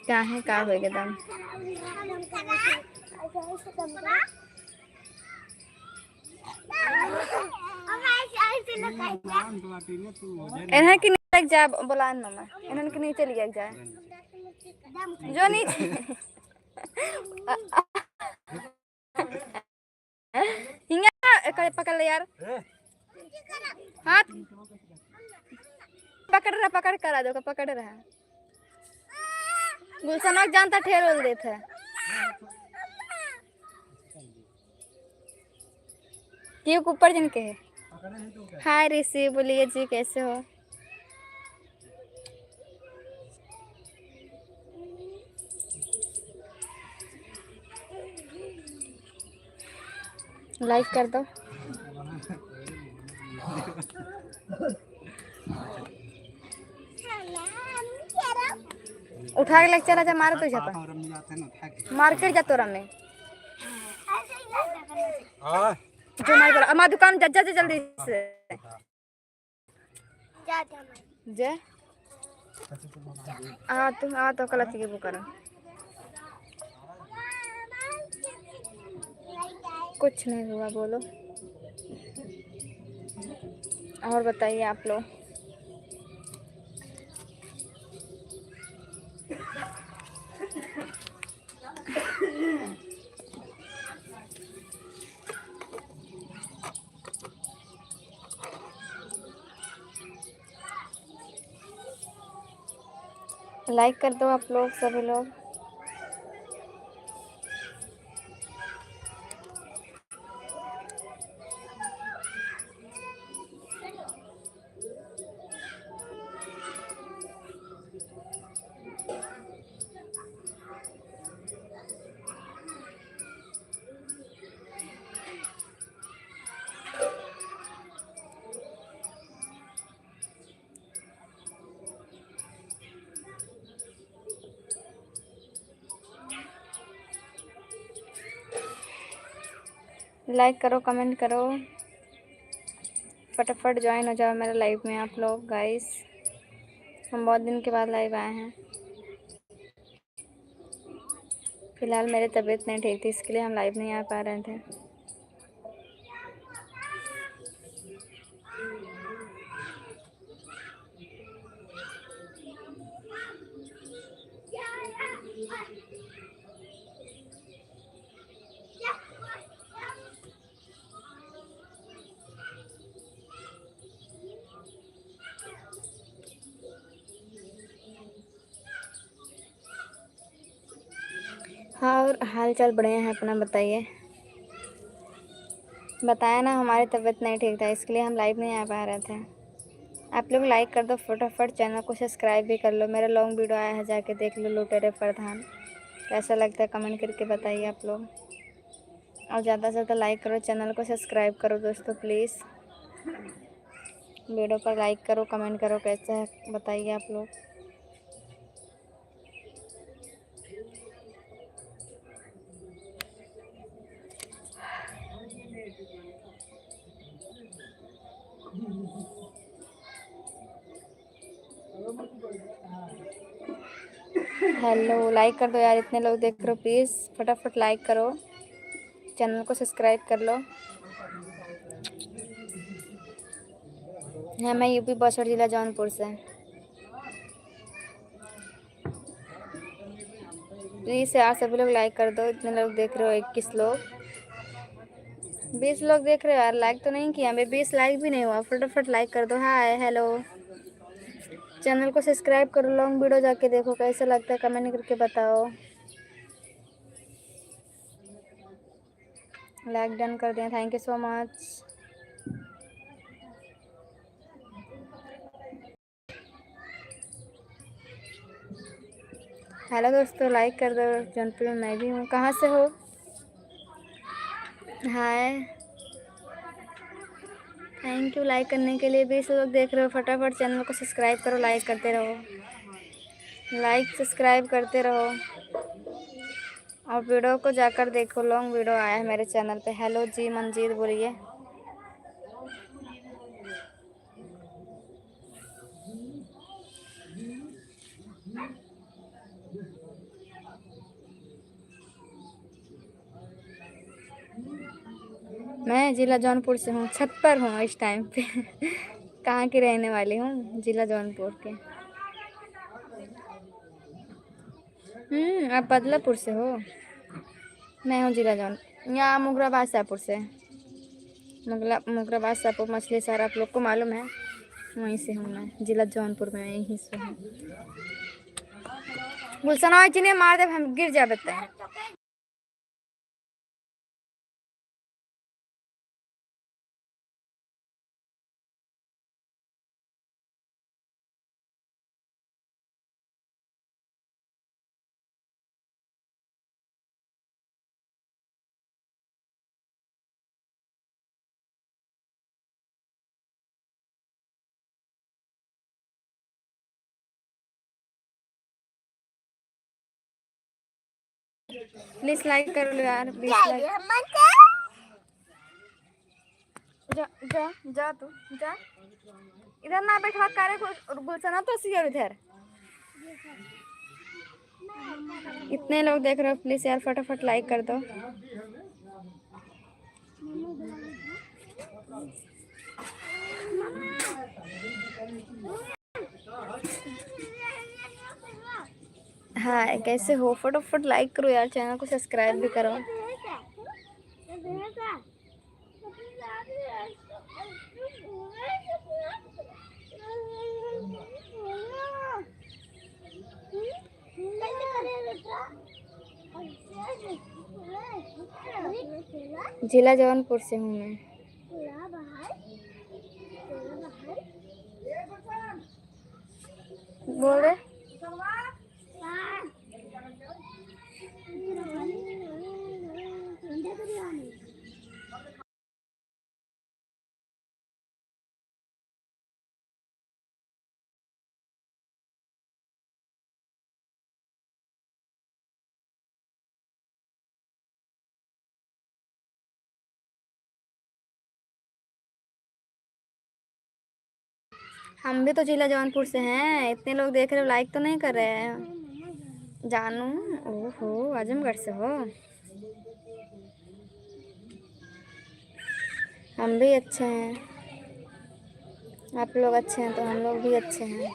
क्या है का हो एकदम इन्हें कि नहीं लग जाए बुलान मम्मा इन्हें कि नीचे लिया जाए जो नीचे हिंगा पकड़ ले यार हाथ पकड़ करा दो पकड़ रहा है गुलशनक जानता ठेर बोल देते है क्यों ऊपर जिनके है हाय ऋषि बोलिए जी कैसे हो लाइक कर दो उठा के लेके चला जा मार तुझे मार्केट जा तोरा में जो मार हमारी दुकान जा जल्दी से जे आ तो कल की बुकर कुछ नहीं हुआ बोलो और बताइए आप लोग लाइक कर दो आप लोग सभी लोग लाइक करो कमेंट करो फटाफट ज्वाइन हो जाओ मेरे लाइव में आप लोग गाइस हम बहुत दिन के बाद लाइव आए हैं फिलहाल मेरी तबीयत नहीं ठीक थी इसके लिए हम लाइव नहीं आ पा रहे थे हाँ और हाल चाल बढ़िया है अपना बताइए बताया ना हमारी तबीयत नहीं ठीक था इसके लिए हम लाइव नहीं आ पा रहे थे आप लोग लाइक कर दो फटाफट चैनल को सब्सक्राइब भी कर लो मेरा लॉन्ग वीडियो आया है जाके देख लो लुटेरे प्रधान कैसा लगता है कमेंट करके बताइए आप लोग और ज़्यादा से ज़्यादा लाइक करो चैनल को सब्सक्राइब करो दोस्तों प्लीज़ वीडियो पर लाइक करो कमेंट करो कैसा है बताइए आप लोग हेलो लाइक कर दो यार इतने लोग देख रहे हो प्लीज़ फटाफट लाइक करो चैनल को सब्सक्राइब कर लो हाँ मैं यूपी बसर जिला जौनपुर से प्लीज़ यार सभी लोग लाइक कर दो इतने लोग देख रहे हो 21 लोग 20 लोग देख रहे हो यार लाइक तो नहीं किया अभी 20 लाइक भी नहीं हुआ फटाफट लाइक कर दो हाय हेलो चैनल को सब्सक्राइब करो लॉन्ग वीडियो जाके देखो कैसा लगता है कमेंट करके बताओ लाइक डन कर दें thank you so much hello दोस्तों लाइक कर दो जौनपुर में मैं भी हूँ कहाँ से हो हाय थैंक यू लाइक करने के लिए 20 लोग देख रहे हो फटाफट चैनल को सब्सक्राइब करो लाइक करते रहो लाइक सब्सक्राइब करते रहो और वीडियो को जाकर देखो लॉन्ग वीडियो आया है मेरे चैनल पे हेलो जी मंजीत बोलिए मैं जिला जौनपुर से हूँ, छत पर हूँ इस टाइम पे। कहाँ की रहने वाली हूँ, जिला जौनपुर के। आप बदलापुर से हो? मैं हूँ जिला जौन, यहाँ मुगराबाद शाहपुर से। मुगराबाद शाहपुर मछली शहर आप लोग को मालूम है, वहीं से हूँ मैं, जिला जौनपुर में यहीं से हूँ। गुलशना चिने मार दे, हम गिर जा बता है। प्लीज लाइक कर लो यार, प्लीज लाइक। जा जा जा तू जा, इधर ना बैठा करे गुलशना तो सी इधर। इतने लोग देख रहे हो, प्लीज यार फटाफट लाइक कर दो। हाँ कैसे हो, फटाफट लाइक करो यार, चैनल को सब्सक्राइब भी करो। जिला जौनपुर से हूँ मैं। बोल रहे हम भी तो जिला जौनपुर से हैं, इतने लोग देख रहे हो, लाइक तो नहीं कर रहे हैं। जानू, ओहो आजमगढ़ से हो। हम भी अच्छे हैं, आप लोग अच्छे हैं तो हम लोग भी अच्छे हैं।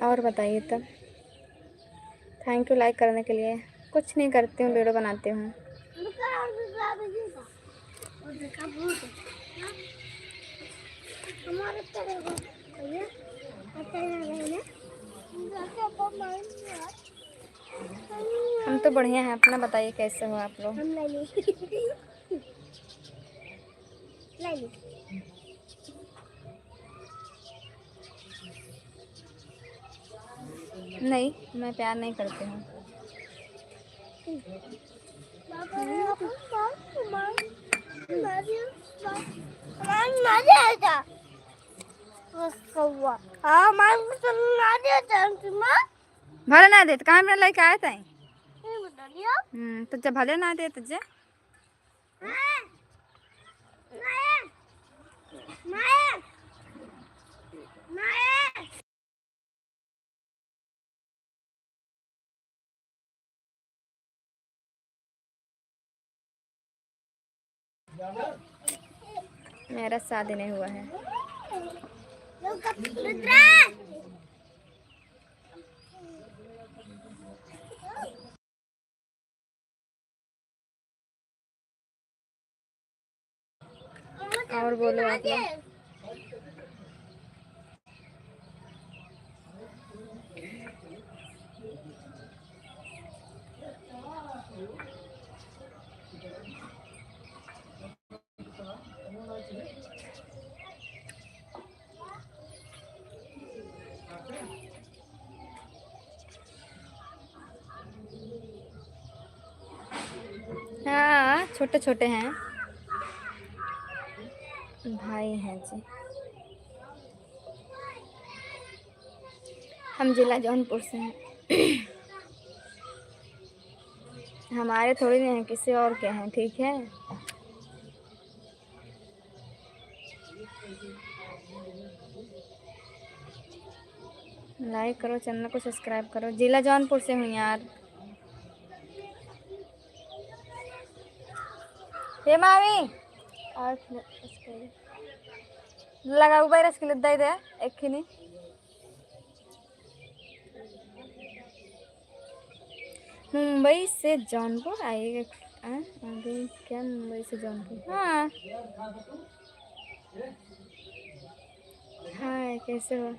और बताइए तब। थैंक यू लाइक करने के लिए। कुछ नहीं करती हूँ, वीडियो बनाती हूँ। हम तो बढ़िया हैं, अपना बताइए कैसे हो आप लोग। नहीं, मैं प्यार नहीं करती हूँ। भले ना दे तो कहाँ में लेके आए थे। तो जब भले ना दे तुझे। मेरा शादी नहीं हुआ है। और बोलो आप लोग। हाँ छोटे छोटे हैं, भाई हैं जी। हम जिला जौनपुर से हैं। हमारे थोड़ी नहीं है, किसी और के हैं, ठीक है। लाइक करो, चैनल को सब्सक्राइब करो। जिला जौनपुर से हूँ यार। हे मामी और लगा ऊपर रस के दे दे एक खिनी। मुंबई से जौनपुर आइएगा। अभी क्या मुंबई से जौनपुर? हाँ हाय, कैसे हो?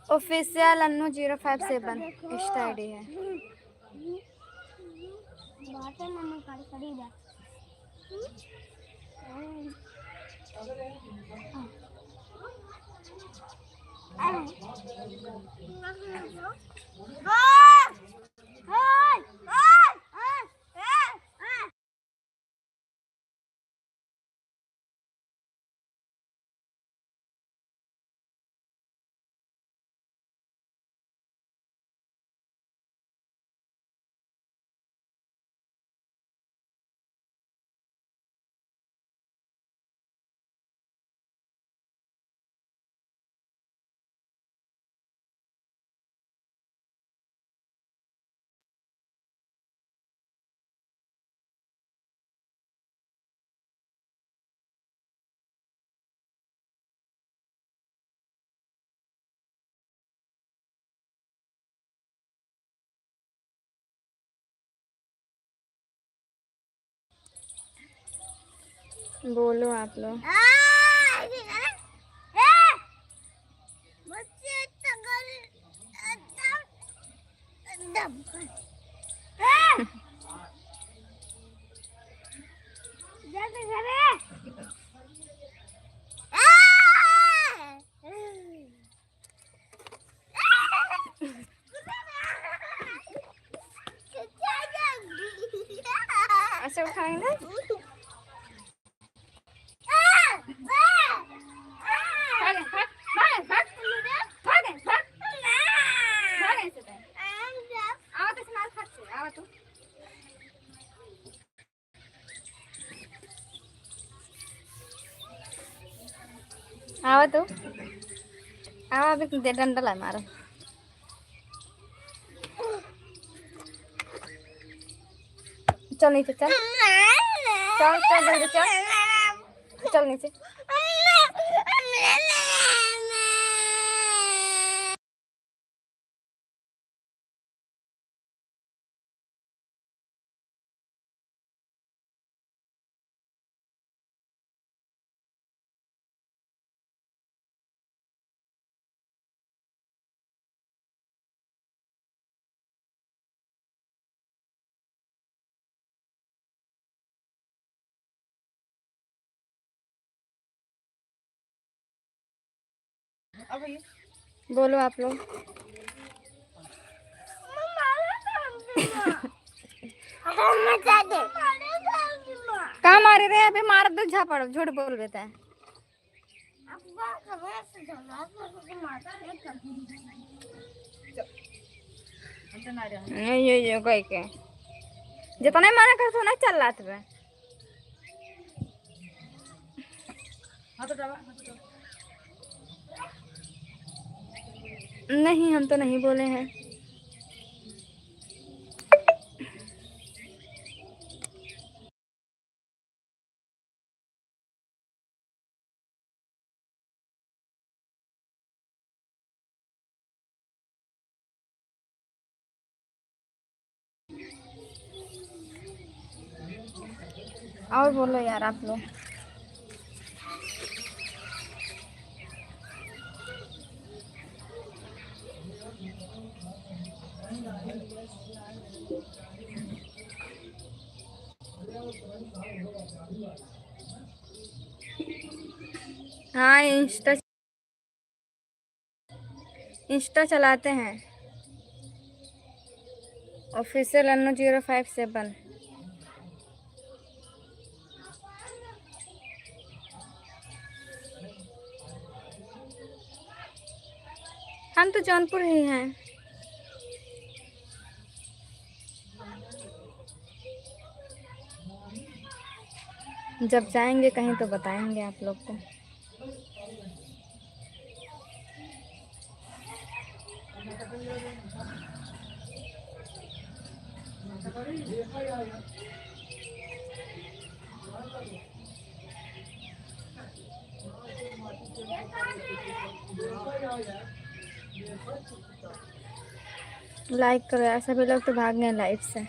ऑफिशियल अन्नू 057 इंस्टा आईडी है। बोलो आप लोग। ऐसे उठाएंगे आवा तो आवा अभी दे डंडा ला मारो। चल नीचे चल चल चल जल्दी चल चल नीचे। बोलो आप लोग। कहाँ मारे रे? अभी मार दो झापड़, झूठ बोल देता है। ये कोई के जितना मना कर तो ना चल रहा था। नहीं हम तो नहीं बोले हैं। और बोलो यार आप लोग। हाँ, इंस्टा चलाते हैं। ऑफिशियल अन्नू 057। हम तो जौनपुर ही हैं। जब जाएंगे कहीं तो बताएंगे आप लोग को। लाइक करो यार, सभी लोग तो भाग गए लाइव से।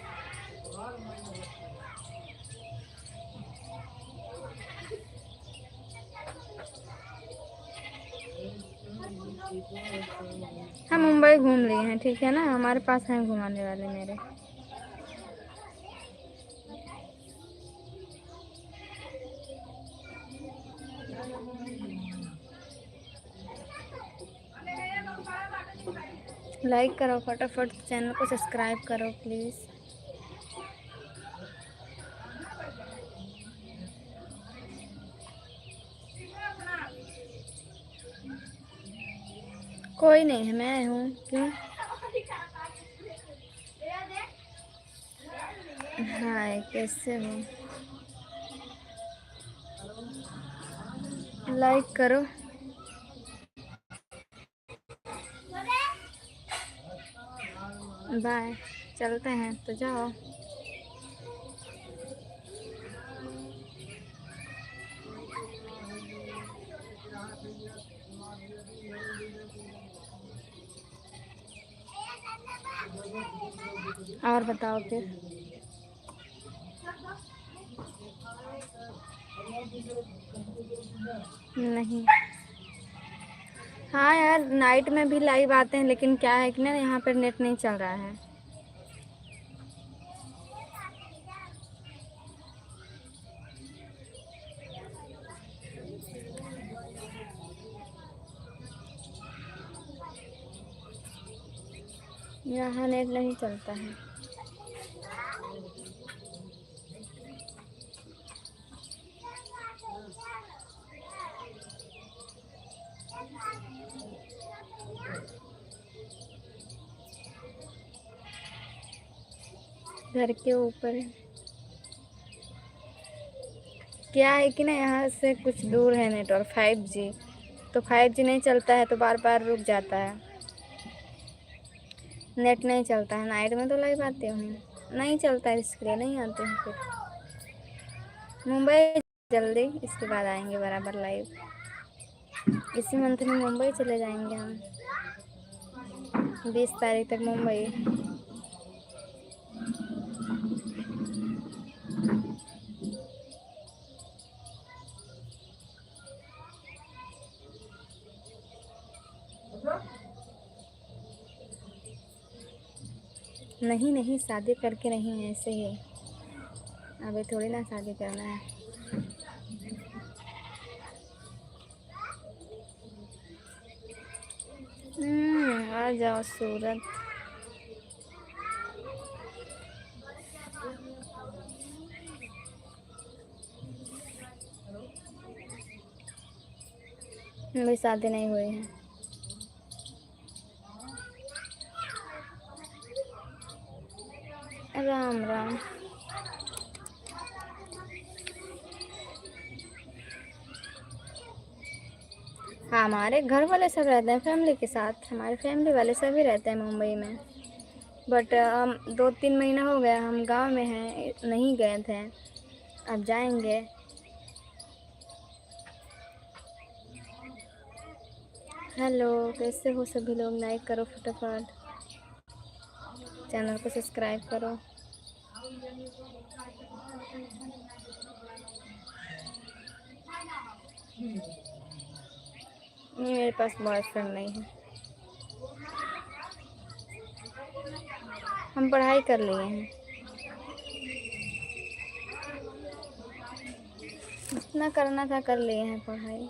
हम मुंबई घूम लिए हैं, ठीक है ना, हमारे पास हैं घुमाने वाले मेरे। लाइक करो फटाफट, चैनल को सब्सक्राइब करो प्लीज़। कोई नहीं है, मैं हूँ। क्यों? हाय, कैसे हो? लाइक करो। बाय, चलते हैं तो जाओ। और बताओ फिर। नहीं। हाँ यार, नाइट में भी लाइव आते हैं, लेकिन क्या है कि ना यहाँ पर नेट नहीं चल रहा है। यहाँ नेट नहीं चलता है। घर के ऊपर है। क्या है कि ना यहाँ से कुछ दूर है नेटवर्क 5G, तो 5G नहीं चलता है तो बार बार रुक जाता है। नेट नहीं चलता है। नाइट में तो लाइव आते हूँ, नहीं चलता है इसके लिए नहीं आते हैं। फिर मुंबई जल्दी, इसके बाद आएंगे बराबर लाइव। इसी मंथ में मुंबई चले जाएंगे हम, 20 तारीख तक मुंबई। नहीं नहीं, शादी करके नहीं, ऐसे ही। अभी थोड़ी ना शादी करना है। आ जाओ सूरत। मेरी शादी नहीं हुई है। राम राम। हमारे घर वाले सब रहते हैं फैमिली के साथ, हमारे फैमिली वाले सभी रहते हैं मुंबई में। बट हम 2-3 महीना हो गया हम गांव में हैं, नहीं गए थे। अब जाएंगे। हेलो, कैसे हो सभी लोग? लाइक करो फटाफट, चैनल को सब्सक्राइब करो। मेरे पास बॉयफ्रेंड नहीं है। हम पढ़ाई कर लिए हैं। जितना करना था कर लिए हैं पढ़ाई।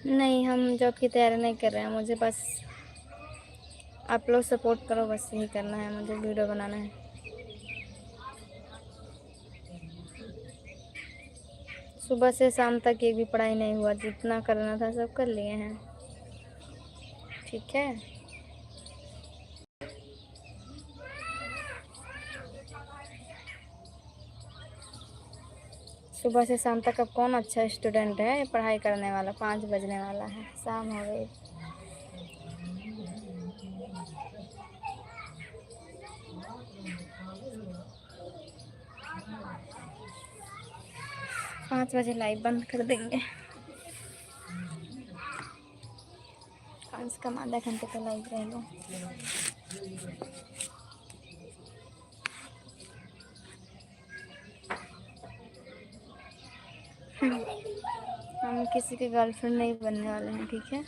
नहीं, हम जॉब की तैयारी नहीं कर रहे हैं। मुझे बस आप लोग सपोर्ट करो, बस यही करना है मुझे, वीडियो बनाना है। सुबह से शाम तक एक भी पढ़ाई नहीं हुआ, जितना करना था सब कर लिए हैं। ठीक है। सुबह से शाम तक अब कौन अच्छा स्टूडेंट है पढ़ाई करने वाला? 5 बजने वाला है, शाम हो गई। पाँच बजे लाइव बंद कर देंगे। 5 कम आधा घंटे का लाइव रह लो। हम किसी के गर्लफ्रेंड नहीं बनने वाले हैं, ठीक है।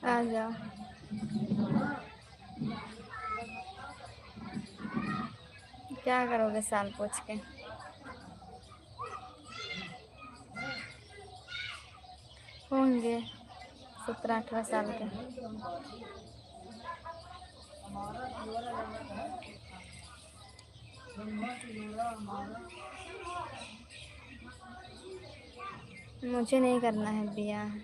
आ जाओ। क्या करोगे साल पूछ के? होंगे 17-18 साल के। मुझे नहीं करना है ब्याह।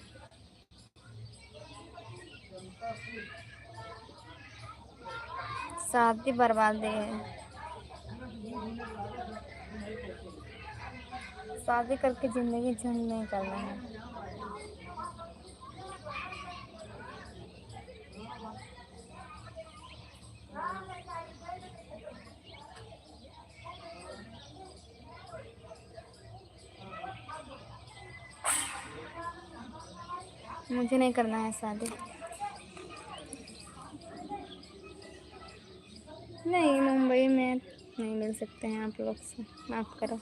शादी बर्बादी है। शादी करके ज़िंदगी झंड नहीं करना है। मुझे नहीं करना है शादी। नहीं, मुंबई में नहीं मिल सकते हैं आप लोग से, माफ़ करो।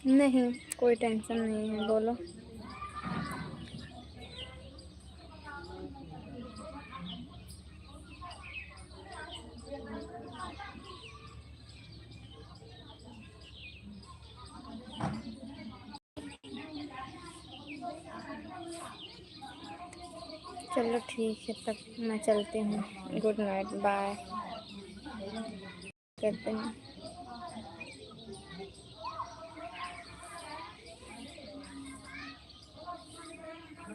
नहीं, कोई टेंशन नहीं है, बोलो। चलो ठीक है, तब मैं चलती हूँ। गुड नाइट, बाय करते हैं।